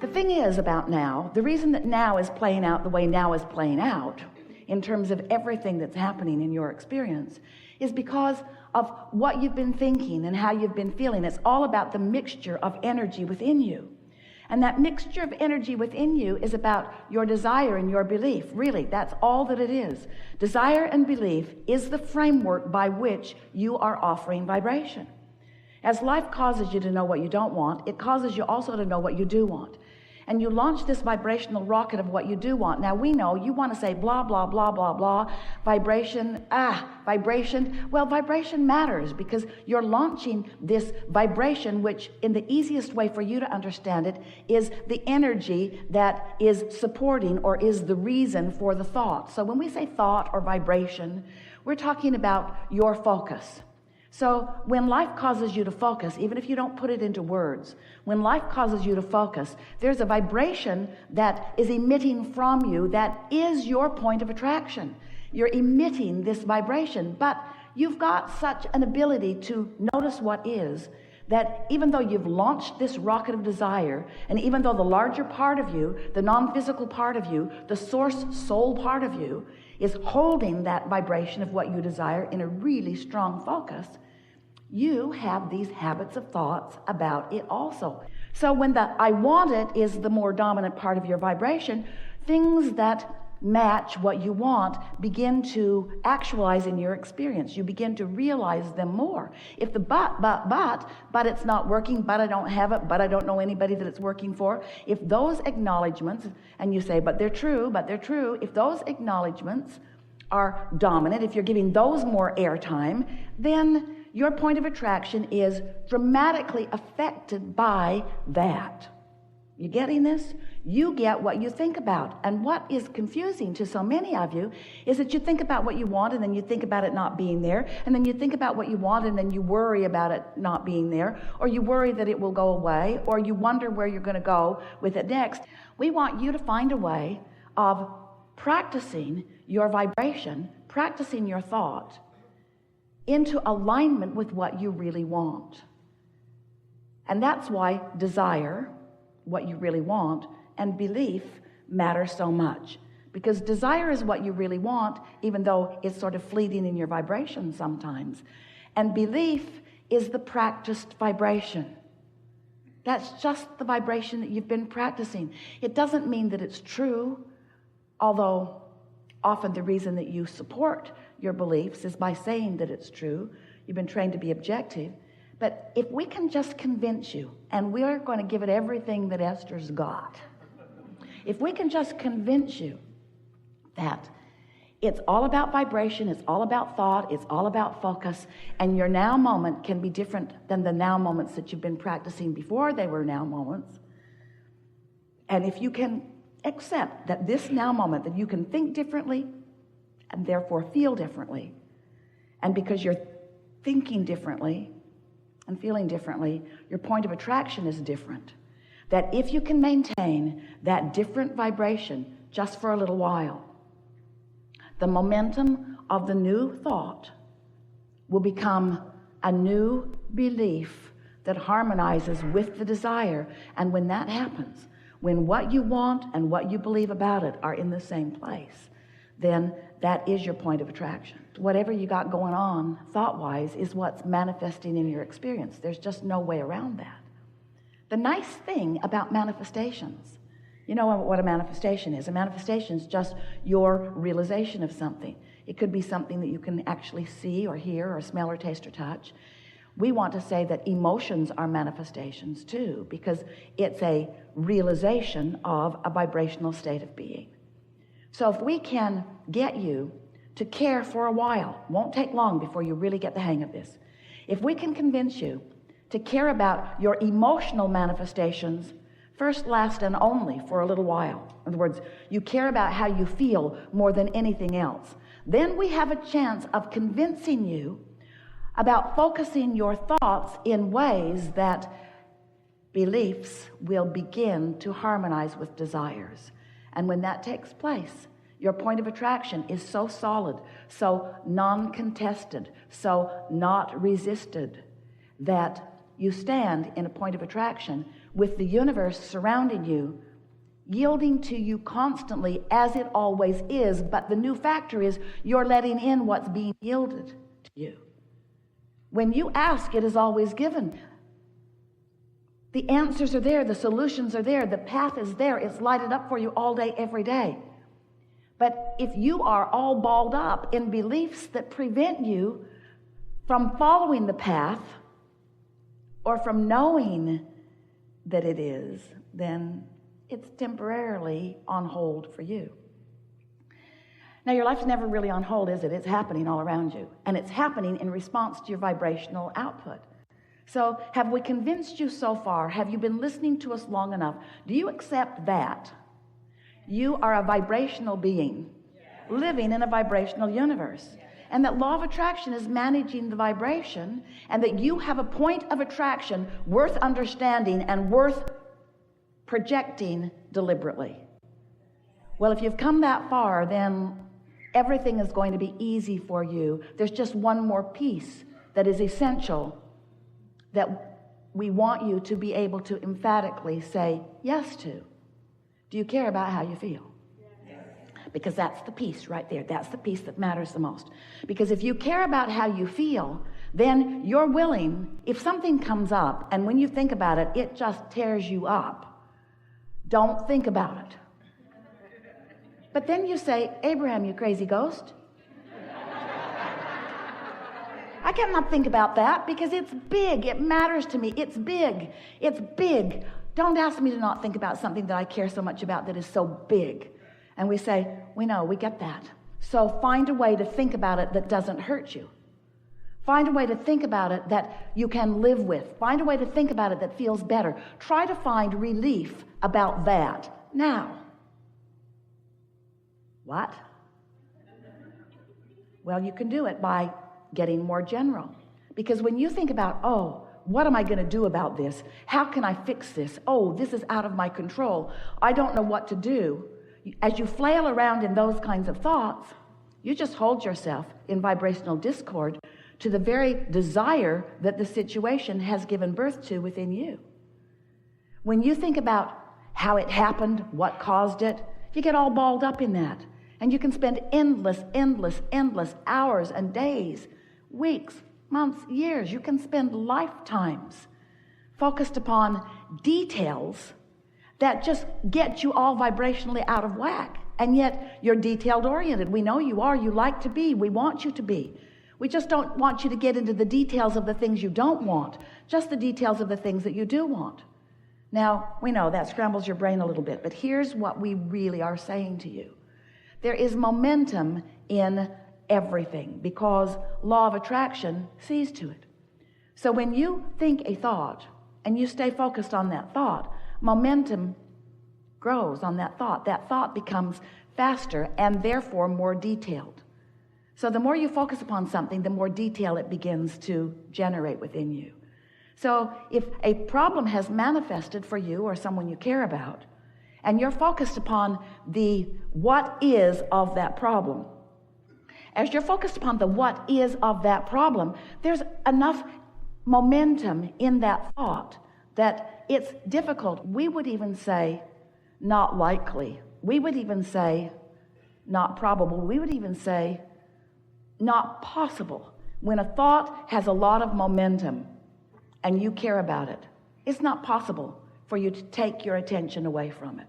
The thing is about now, the reason that now is playing out the way now is playing out in terms of everything that's happening in your experience is because of what you've been thinking and how you've been feeling. It's all about the mixture of energy within you. And that mixture of energy within you is about your desire and your belief. Really, that's all that it is. Desire and belief is the framework by which you are offering vibration. As life causes you to know what you don't want, it causes you also to know what you do want. And you launch this vibrational rocket of what you do want. Now we know you want to say blah, blah, blah, blah, blah, vibration, vibration. Well, vibration matters because you're launching this vibration, which in the easiest way for you to understand it is the energy that is supporting or is the reason for the thought. So when we say thought or vibration, we're talking about your focus. So when life causes you to focus, even if you don't put it into words, when life causes you to focus, there's a vibration that is emitting from you that is your point of attraction. You're emitting this vibration, but you've got such an ability to notice what is, that even though you've launched this rocket of desire, and even though the larger part of you, the non-physical part of you, the source soul part of you, is holding that vibration of what you desire in a really strong focus, you have these habits of thoughts about it also. So when the I want it is the more dominant part of your vibration, things that match what you want begin to actualize in your experience. You begin to realize them more. If the but it's not working, but I don't have it, but I don't know anybody that it's working for, if those acknowledgments, and you say, but they're true, if those acknowledgments are dominant, if you're giving those more airtime, then your point of attraction is dramatically affected by that. You getting this? You get what you think about. And what is confusing to so many of you is that you think about what you want and then you think about it not being there, and then you think about what you want and then you worry about it not being there, or you worry that it will go away, or you wonder where you're going to go with it next. We want you to find a way of practicing your vibration, practicing your thought into alignment with what you really want. And that's why desire, what you really want, and belief matter so much, because desire is what you really want, even though it's sort of fleeting in your vibration sometimes, and belief is the practiced vibration. That's just the vibration that you've been practicing. It doesn't mean that it's true, although often the reason that you support your beliefs is by saying that it's true. You've been trained to be objective. But if we can just convince you, and we're going to give it everything that Esther's got, if we can just convince you that it's all about vibration, it's all about thought, it's all about focus, and your now moment can be different than the now moments that you've been practicing before they were now moments, and if you can accept that this now moment, that you can think differently and therefore feel differently, and because you're thinking differently and feeling differently, your point of attraction is different. That if you can maintain that different vibration just for a little while, the momentum of the new thought will become a new belief that harmonizes with the desire. And when that happens, when what you want and what you believe about it are in the same place, then that is your point of attraction. Whatever you got going on thought-wise is what's manifesting in your experience. There's just no way around that. The nice thing about manifestations, you know what a manifestation is. A manifestation is just your realization of something. It could be something that you can actually see or hear or smell or taste or touch. We want to say that emotions are manifestations too, because it's a realization of a vibrational state of being. So if we can get you to care for a while, won't take long before you really get the hang of this. If we can convince you to care about your emotional manifestations first, last, and only for a little while. In other words, you care about how you feel more than anything else. Then we have a chance of convincing you about focusing your thoughts in ways that beliefs will begin to harmonize with desires. And when that takes place, your point of attraction is so solid, so non-contested, so not resisted, that you stand in a point of attraction with the universe surrounding you, yielding to you constantly as it always is. But the new factor is you're letting in what's being yielded to you. When you ask, it is always given. The answers are there, the solutions are there, the path is there. It's lighted up for you all day, every day. But if you are all balled up in beliefs that prevent you from following the path or from knowing that it is, then it's temporarily on hold for you. Now, your life's never really on hold, is it? It's happening all around you. And it's happening in response to your vibrational output. So have we convinced you so far? Have you been listening to us long enough? Do you accept that you are a vibrational being living in a vibrational universe? And that law of attraction is managing the vibration, and that you have a point of attraction worth understanding and worth projecting deliberately. Well, if you've come that far, then everything is going to be easy for you. There's just one more piece that is essential that we want you to be able to emphatically say yes to. Do you care about how you feel? Yes. Because that's the piece right there. That's the piece that matters the most. Because if you care about how you feel, then you're willing, if something comes up and when you think about it, it just tears you up, don't think about it. But then you say, Abraham, you crazy ghost. I cannot think about that because it's big. It matters to me. It's big. It's big. Don't ask me to not think about something that I care so much about that is so big. And we say, we know, we get that. So find a way to think about it that doesn't hurt you. Find a way to think about it that you can live with. Find a way to think about it that feels better. Try to find relief about that now. What? Well, you can do it by getting more general. Because when you think about, oh, what am I going to do about this? How can I fix this? Oh, this is out of my control. I don't know what to do. As you flail around in those kinds of thoughts, you just hold yourself in vibrational discord to the very desire that the situation has given birth to within you. When you think about how it happened, what caused it, you get all balled up in that. And you can spend endless hours and days, weeks, months, years. You can spend lifetimes focused upon details that just get you all vibrationally out of whack. And yet you're detailed oriented. We know you are. You like to be. We want you to be. We just don't want you to get into the details of the things you don't want, just the details of the things that you do want. Now, we know that scrambles your brain a little bit, but here's what we really are saying to you. There is momentum in everything because law of attraction sees to it. So when you think a thought and you stay focused on that thought, momentum grows on that thought. That thought becomes faster and therefore more detailed. So the more you focus upon something, the more detail it begins to generate within you. So if a problem has manifested for you or someone you care about, and you're focused upon the what is of that problem, as you're focused upon the what is of that problem, there's enough momentum in that thought that it's difficult. We would even say not likely. We would even say not probable. We would even say not possible. When a thought has a lot of momentum and you care about it, it's not possible for you to take your attention away from it.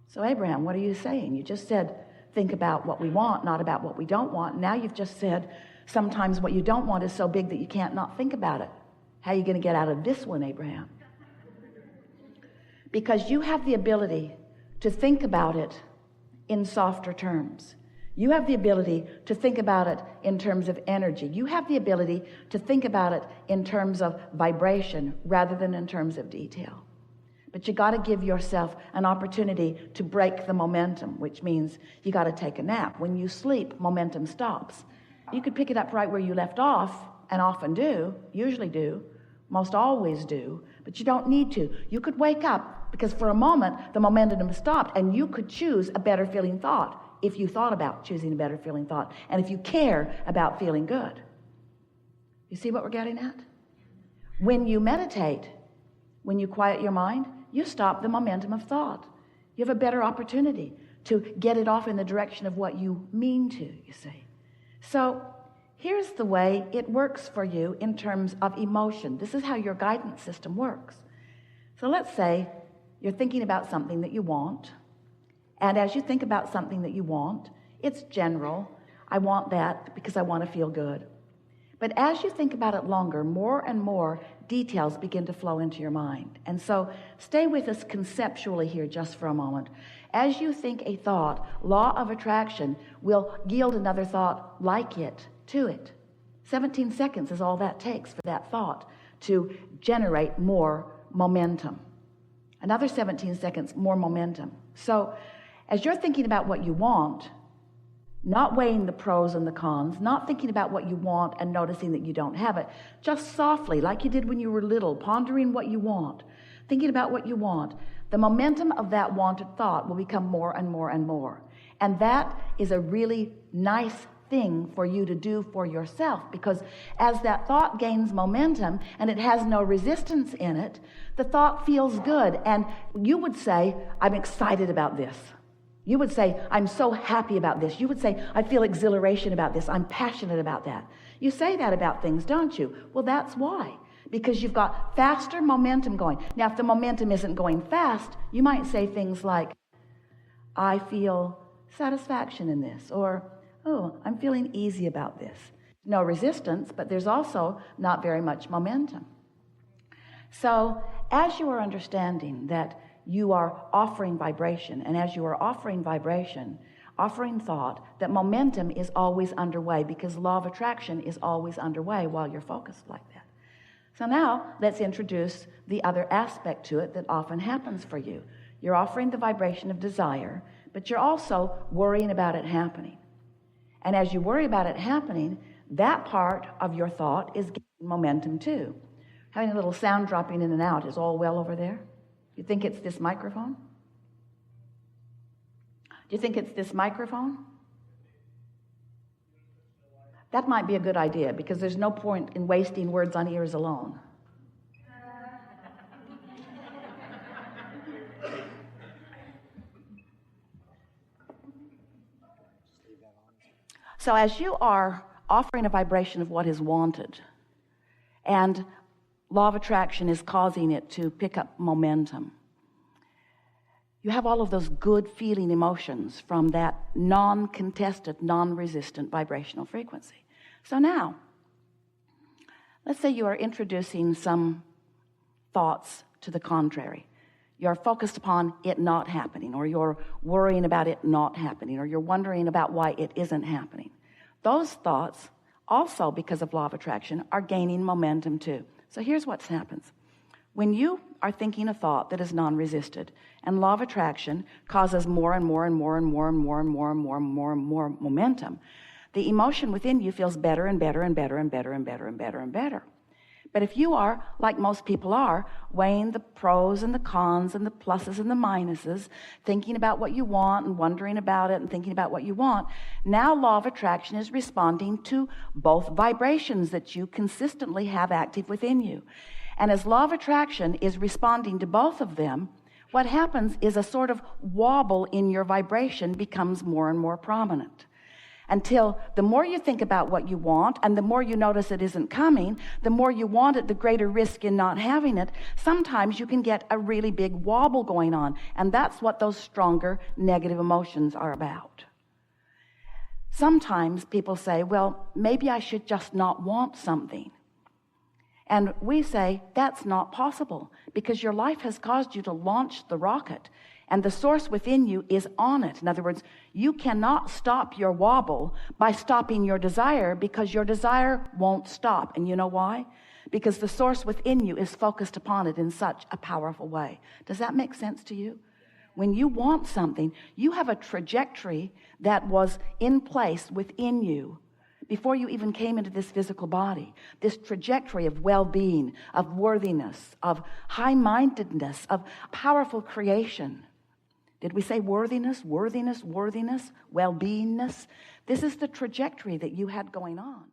So Abraham, what are you saying? You just said, think about what we want, not about what we don't want. Now you've just said, sometimes what you don't want is so big that you can't not think about it. How are you going to get out of this one, Abraham? Because you have the ability to think about it in softer terms. You have the ability to think about it in terms of energy. You have the ability to think about it in terms of vibration rather than in terms of detail. But you got to give yourself an opportunity to break the momentum, which means you got to take a nap. When you sleep, momentum stops. You could pick it up right where you left off, and often do, usually do, most always do, but you don't need to. You could wake up because for a moment the momentum stopped, and you could choose a better feeling thought if you thought about choosing a better feeling thought, and if you care about feeling good. You see what we're getting at? When you meditate, When you quiet your mind, you stop the momentum of thought. You have a better opportunity to get it off in the direction of what you mean to, you see. So here's the way it works for you in terms of emotion. This is how your guidance system works. So let's say you're thinking about something that you want, and as you think about something that you want, it's general. I want that because I want to feel good. But as you think about it longer, more and more details begin to flow into your mind. And so stay with us conceptually here just for a moment. As you think a thought, law of attraction will yield another thought like it to it. 17 seconds is all that takes for that thought to generate more momentum. Another 17 seconds, more momentum. So as you're thinking about what you want, not weighing the pros and the cons, not thinking about what you want and noticing that you don't have it, just softly, like you did when you were little, pondering what you want, thinking about what you want, the momentum of that wanted thought will become more and more and more. And that is a really nice thing for you to do for yourself, because as that thought gains momentum and it has no resistance in it, the thought feels good. And you would say, I'm excited about this. You would say, I'm so happy about this. You would say, I feel exhilaration about this. I'm passionate about that. You say that about things, don't you? Well, that's why. Because you've got faster momentum going. Now, if the momentum isn't going fast, you might say things like, I feel satisfaction in this, or, oh, I'm feeling easy about this. No resistance, but there's also not very much momentum. So, as you are understanding that you are offering vibration, and as you are offering vibration, offering thought, that momentum is always underway, because law of attraction is always underway while you're focused like that. So now let's introduce the other aspect to it that often happens for you. You're offering the vibration of desire, but you're also worrying about it happening. And as you worry about it happening, that part of your thought is gaining momentum too. Having a little sound dropping in and out is all well over there. You think it's this microphone? Do you think it's this microphone? That might be a good idea, because there's no point in wasting words on ears alone. So as you are offering a vibration of what is wanted, and law of attraction is causing it to pick up momentum, you have all of those good feeling emotions from that non-contested, non-resistant vibrational frequency. So now, let's say you are introducing some thoughts to the contrary. You're focused upon it not happening, or you're worrying about it not happening, or you're wondering about why it isn't happening. Those thoughts, also because of law of attraction, are gaining momentum too. So here's what happens. When you are thinking a thought that is non-resisted, and law of attraction causes more and more and more and more and more and more and more and more and more momentum, the emotion within you feels better and better and better and better and better and better and better. But if you are, like most people are, weighing the pros and the cons and the pluses and the minuses, thinking about what you want and wondering about it and thinking about what you want, now law of attraction is responding to both vibrations that you consistently have active within you. And as law of attraction is responding to both of them, what happens is a sort of wobble in your vibration becomes more and more prominent. Until the more you think about what you want, and the more you notice it isn't coming, the more you want it, the greater risk in not having it. Sometimes you can get a really big wobble going on, and that's what those stronger negative emotions are about. Sometimes people say, well, maybe I should just not want something. And we say, that's not possible, because your life has caused you to launch the rocket, and the source within you is on it. In other words, you cannot stop your wobble by stopping your desire, because your desire won't stop. And you know why? Because the source within you is focused upon it in such a powerful way. Does that make sense to you? When you want something, you have a trajectory that was in place within you before you even came into this physical body. This trajectory of well-being, of worthiness, of high-mindedness, of powerful creation. Did we say worthiness, worthiness, worthiness, well-beingness? This is the trajectory that you had going on.